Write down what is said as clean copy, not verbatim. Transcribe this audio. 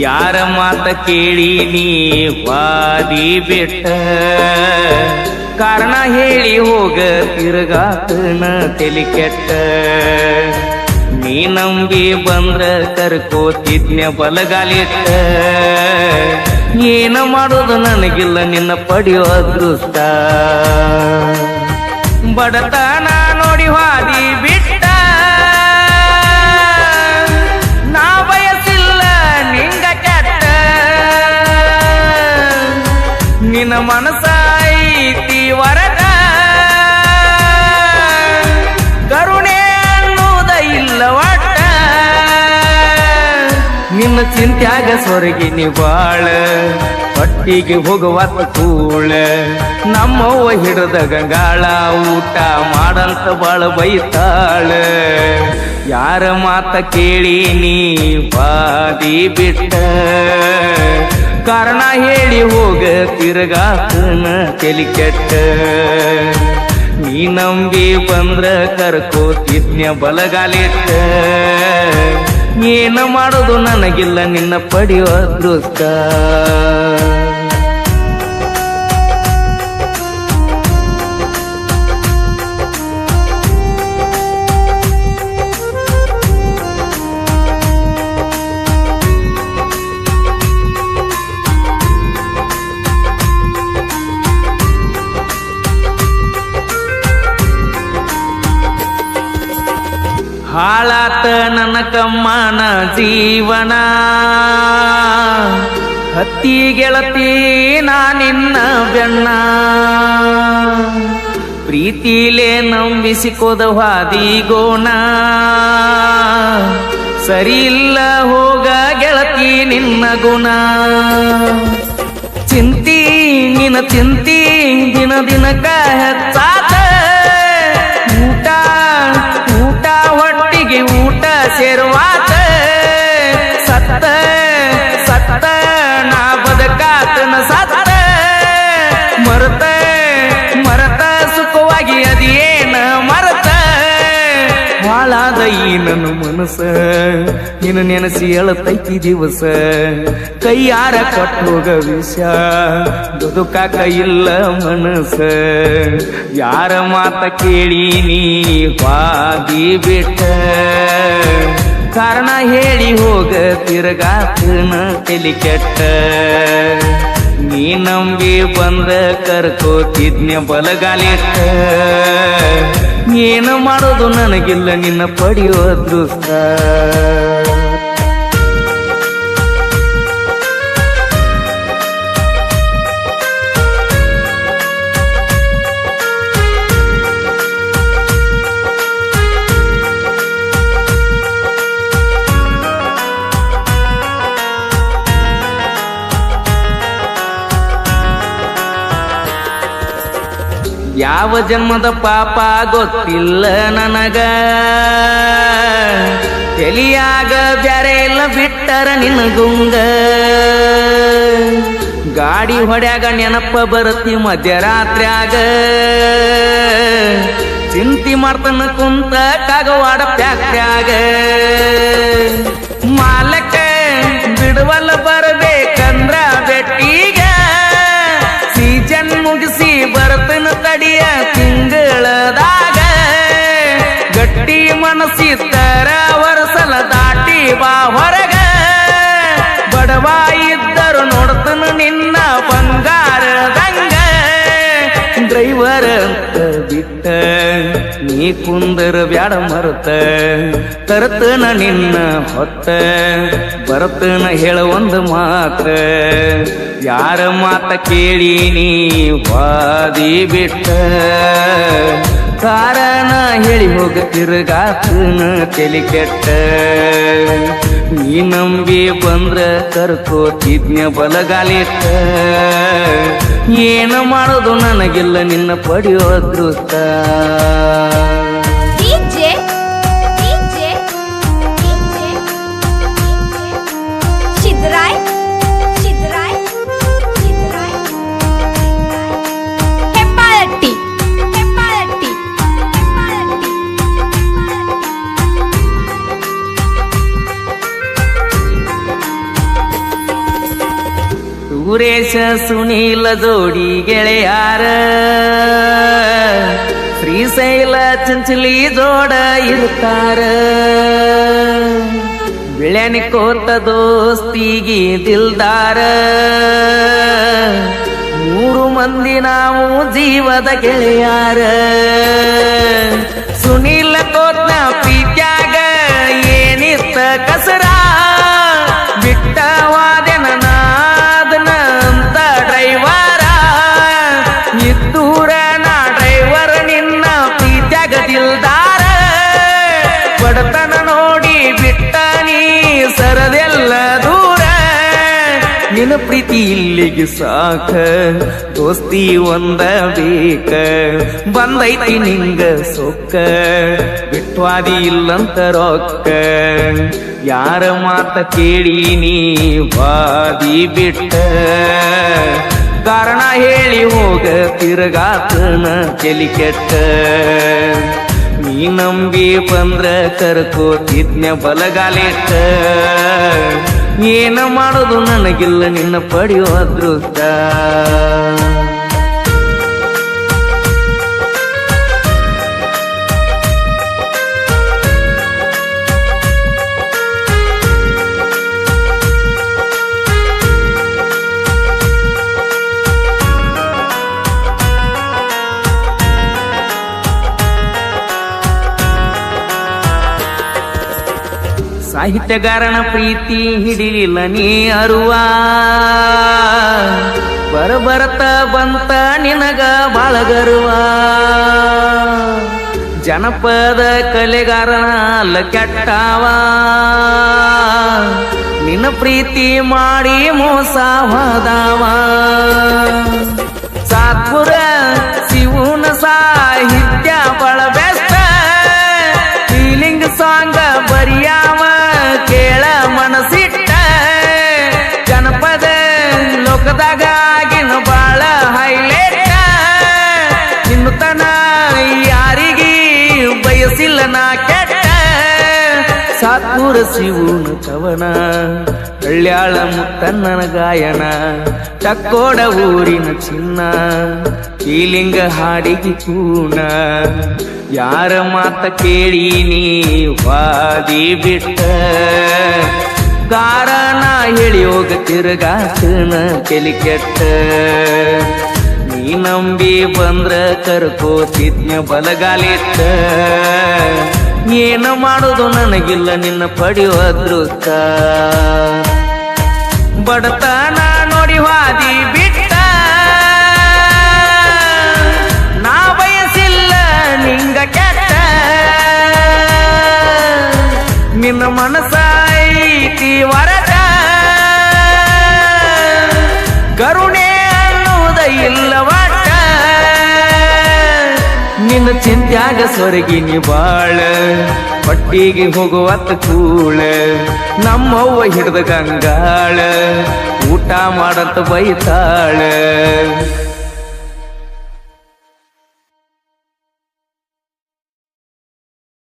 ಯಾರ ಮಾತ ಕೇಳಿ ನೀ ವಾದಿ ಬಿಟ್ಟ ಕಾರಣ ಹೇಳಿ ಹೋಗ ತಿರುಗಾತನ ತಲಿ ಕೆಟ್ಟ ನೀ ನಂಬಿ ಬಂದ್ರ ಕರ್ಕೋತಿದ್ನ್ಯ ಬಲಗಾಲಿಟ್ಟ ಏನ ಮಾಡೋದು ನನಗಿಲ್ಲ ನಿನ್ನ ಪಡೆಯೋ ಅದೃಷ್ಟ ಬಡತನ ನೋಡಿ ಹಾದಿ ಬಿಟ್ಟ ನಾ ಬಯಸಿಲ್ಲ ನಿಂಗ ಕೆಟ್ಟ ನಿನ್ನ ಮನಸ ಐತಿ ವರದ ಕರುಣೆ ಅನ್ನುವುದ ಇಲ್ಲ ಒಟ್ಟ ನಿನ್ನ ಚಿಂತ್ಯಾಗ ಸ್ವರ್ಗಿನಿ ಬಾಳ ಹೊಟ್ಟಿಗೆ ಹೋಗುವತ್ತ ಕೂಳ ನಮ್ಮವ್ವ ಹಿಡದ ಗಂಗಾಳ ಊಟ ಮಾಡಂತ ಬಾಳ ಬೈತಾಳ ಯಾರ ಮಾತ ಕೇಳಿ ನೀ ಬಾದಿ ಬಿಟ್ಟ ಕಾರಣ ಹೇಳಿ ಹೋಗ ತಿರುಗಾತನ ತಲಿ ಕೆಟ್ಟ ನೀ ನಂಬಿ ಬಂದ್ರ ಕರ್ಕೋತಿದ್ನ್ಯ ಬಲಗಾಲಿಟ್ಟ ಏನ ಮಾಡೋದು ನನಗಿಲ್ಲ ನಿನ್ನ ಪಡೆಯೋ ಅದೃಷ್ಟ ಹಾಳಾತ ನನ್ನ ಕಮ್ಮನ ಜೀವನ ಹತ್ತಿ ಗೆಳತಿ ನಾ ನಿನ್ನ ಬೆನ್ನ ಪ್ರೀತಿಲೇ ನಂಬಿಸಿಕೋದ ಹಾದಿ ಗೋಣ ಸರಿ ಇಲ್ಲ ಹೋಗ ಗೆಳತಿ ನಿನ್ನ ಗುಣ ಚಿಂತಿ ನಿನ್ನ ಚಿಂತಿ ದಿನ ದಿನಕ ಹೆಚ್ಚಾತ ಊಟ ಊಟ ಹೊಟ್ಟಿಗೆ ಊಟ ಸೇರುವಾತ ಸತ್ತ ಸತ್ತ ನಾ ಬದಕಾತನ ಸತ್ತ ಮರತ ಮರತ ಸುಖವಾಗಿ ಅದೇನ ಮರತ ಹಾಳಾದ ಈ ನನ್ನ ಮನಸ್ಸ ನಿನ್ನ ನೆನಸಿ ಎಳತೈತಿ ದಿವಸ ಕೈಯಾರ ಕೊಟ್ಟೋಗ ವಿಷ ಬದುಕಾಕ ಇಲ್ಲ ಮನಸ್ಸ ಯಾರ ಮಾತ ಕೇಳಿ ನೀ ಬಾದಿ ಬಿಟ್ಟ ಕಾರಣ ಹೇಳಿ ಹೋಗ ತಿರುಗಾತನ ತಲಿ ಕೆಟ್ಟ ನೀ ನಂಬಿ ಬಂದ ಕರ್ಕೋತಿದ್ನ್ಯ ಬಲಗಾಲಿಟ್ಟ ಏನು ಮಾಡೋದು ನನಗಿಲ್ಲ ನಿನ್ನ ಪಡೆಯೋ ಅದೃಷ್ಟ ಯಾವ ಜನ್ಮದ ಪಾಪ ಗೊತ್ತಿಲ್ಲ ನನಗ ತಲಿಯಾಗ ಬ್ಯಾರೆ ಇಲ್ಲ ಬಿಟ್ಟರ ನಿನ್ನ ಗುಂಗ ಗಾಡಿ ಹೊಡ್ಯಾಗ ನೆನಪ ಬರತಿ ಮಧ್ಯರಾತ್ರ್ಯಾಗ ಚಿಂತಿ ಮಾಡ್ತನ ಕುಂತ ಕಾಗವಾಡ ಪ್ಯಾಕ್ರ್ಯಾಗ ಮಾಲಕ ಬಿಡುವಲ್ಲ ಬರಬೇಕಂದ್ರ ಬೆಟ್ಟಿಗ ಸೀಜನ್ ಮುಗಿಸಿ ಬರ್ತನ ತಡಿಯ ತಿಂಗಳದಾಗ ಗಟ್ಟಿ ಮನಸ್ಸಿತ್ತರ ವರ್ಷಲ ದಾಟಿ ಬಾ ಹೊರಗ ಬಡವ ಇದ್ದರು ನೋಡ್ತನ ನಿನ್ನ ಬಂಗಾರದಂಗ ಡ್ರೈವರ್ ಅಂತ ಬಿಟ್ಟ ನೀ ಕುಂದರ ಬ್ಯಾಡ ಮರತ ತರತನ ನಿನ್ನ ಹೊತ್ತ ಬರತನ ಹೇಳ ಒಂದು ಮಾತ ಯಾರ ಮಾತ ಕೇಳಿ ನೀ ವಾದಿ ಬಿಟ್ಟ ಕಾರಣ ಹೇಳಿ ಹೋಗ ತಿರುಗಾತನ ತಲಿ ಕೆಟ್ಟ ನೀ ನಂಬಿ ಬಂದ್ರ ಕರ್ಕೋತಿದ್ನ್ಯ ಬಲಗಾಲಿಟ್ಟ ಏನು ಮಾಡೋದು ನನಗಿಲ್ಲ ನಿನ್ನ ಪಡೆಯೋ ಅದೃಷ್ಟ ವೆಂಕಟೇಶ ಸುನೀಲ ಜೋಡಿ ಗೆಳೆಯಾರ ಶ್ರೀಶೈಲ ಚಂಚಲಿ ಜೋಡ ಇರ್ತಾರ ಬಿಳ್ಯಾನಿ ಕೋತ ದೋಸ್ತಿಗಿ ದಿಲ್ದಾರ ಮೂರು ಮಂದಿ ನಾವು ಜೀವದ ಗೆಳೆಯಾರ ಸುನೀಲ ಕೋತ್ನ ಪ್ರೀತ್ಯಾಗ ಏನಿತ್ತ ಕಸರ ಬಿಟ್ಟವಾದೆನ ನಾದನ ಅಂತ ಡ್ರೈವರ ಇದ್ದೂರ ನಾ ಡ್ರೈವರ್ ನಿನ್ನ ಪ್ರೀತ್ಯಾಗ ದಿಲ್ದಾರ ಬಡತನ ನೋಡಿ ಬಿಟ್ಟ ನೀ ಸರದೆಲ್ಲ ದೂರ ನಿನ್ನ ಪ್ರೀತಿ ಇಲ್ಲಿಗೆ ಸಾಕ ದೋಸ್ತಿ ಒಂದ ಬೇಕ ಬಂದೈತಿ ನಿಂಗ ಸೊಕ್ಕ ಬಿಟ್ವಾದಿ ಇಲ್ಲಂತ ರೊಕ್ಕ ಯಾರ ಮಾತ ಕೇಳಿ ನೀ ವಾದಿ ಬಿಟ್ಟ ಕಾರಣ ಹೇಳಿ ಹೋಗ ತಿರುಗಾತನ ತಲಿ ಕೆಟ್ಟ ನೀ ನಂಬಿ ಬಂದ್ರ ಕರ್ಕೋತಿದ್ನ ಬಲಗಾಲಿಟ್ಟ ಏನ ಮಾಡೋದು ನನಗಿಲ್ಲ ನಿನ್ನ ಪಡೆಯೋ ಅದೃಷ್ಟ ಸಾಹಿತ್ಯಗಾರನ ಪ್ರೀತಿ ಹಿಡಿಲಿಲ್ಲ ನೀ ಅರುವ ಬರಬರತ ಬಂತ ನಿನಗ ಬಾಳಗರುವ ಜನಪದ ಕಲೆಗಾರನ ಅಲ್ಲ ಕೆಟ್ಟವ ನಿನ್ನ ಪ್ರೀತಿ ಮಾಡಿ ಮೋಸ ಹೋದವ ಸಾತ್ಪುರ ಶಿವನ ಸಾಹಿತ್ಯ ಬಳ ಬೆಸ್ಟ್ ಫೀಲಿಂಗ್ ಸಾಂಗ್ ಬರಿಯಾವ ಕೇಳ ಮನಸಿಟ್ಟ ಜನಪದ ಲೋಕದಾಗ ಆಗಿನ ಬಾಳ ಹೈಲೈಟ್ ಇನ್ನು ತನ ಯಾರಿಗಿ ಬಯಸಿಲ್ಲ ನಾ ಕೆಟ್ಟ ಸಾತ್ಪುರ ಶಿವನ ಕವನ ಕಳ್ಯಾಳ ಮುತ್ತಣ್ಣನ ಗಾಯನ ಟಕ್ಕೋಡ ಊರಿನ ಚಿನ್ನ ಫೀಲಿಂಗ ಹಾಡಿಗೆ ಕೂಣ ಯಾರ ಮಾತ ಕೇಳಿ ನೀ ವಾದಿ ಬಿಟ್ಟ ಕಾರಣ ಹೇಳಿ ಹೋಗ ತಿರುಗಾತನ ತಲಿ ಕೆಟ್ಟ ನೀ ನಂಬಿ ಬಂದ್ರ ಕರ್ಕೋತಿದ್ನ ಬಲಗಾಲಿಟ್ಟ ಏನು ಮಾಡೋದು ನನಗಿಲ್ಲ ನಿನ್ನ ಪಡೆಯುವ ಅದೃಷ್ಟ ಬಡತನ ನೋಡಿ ವಾದಿ ಬಿಟ್ಟ ನಾ ಬಯಸಿಲ್ಲ ನಿಂಗ ಕೆಟ್ಟ ನಿನ್ನ ಮನಸ್ಸೈತಿ ವರಟ ಕರುಣೆ ಅನ್ನುವುದ ಇಲ್ಲ ಒಟ್ಟ ನಿನ್ನ ಚಿಂತ್ಯಾಗ ಸ್ವರ್ಗಿನಿ ಬಾಳ ಪಟ್ಟಿಗೆ ಹೋಗುವತ್ತ ಕೂಳ ನಮ್ಮವ್ವ ಹಿಡ್ದ ಗಂಗಾಳ ಊಟ ಮಾಡಂತ ಬೈತಾಳ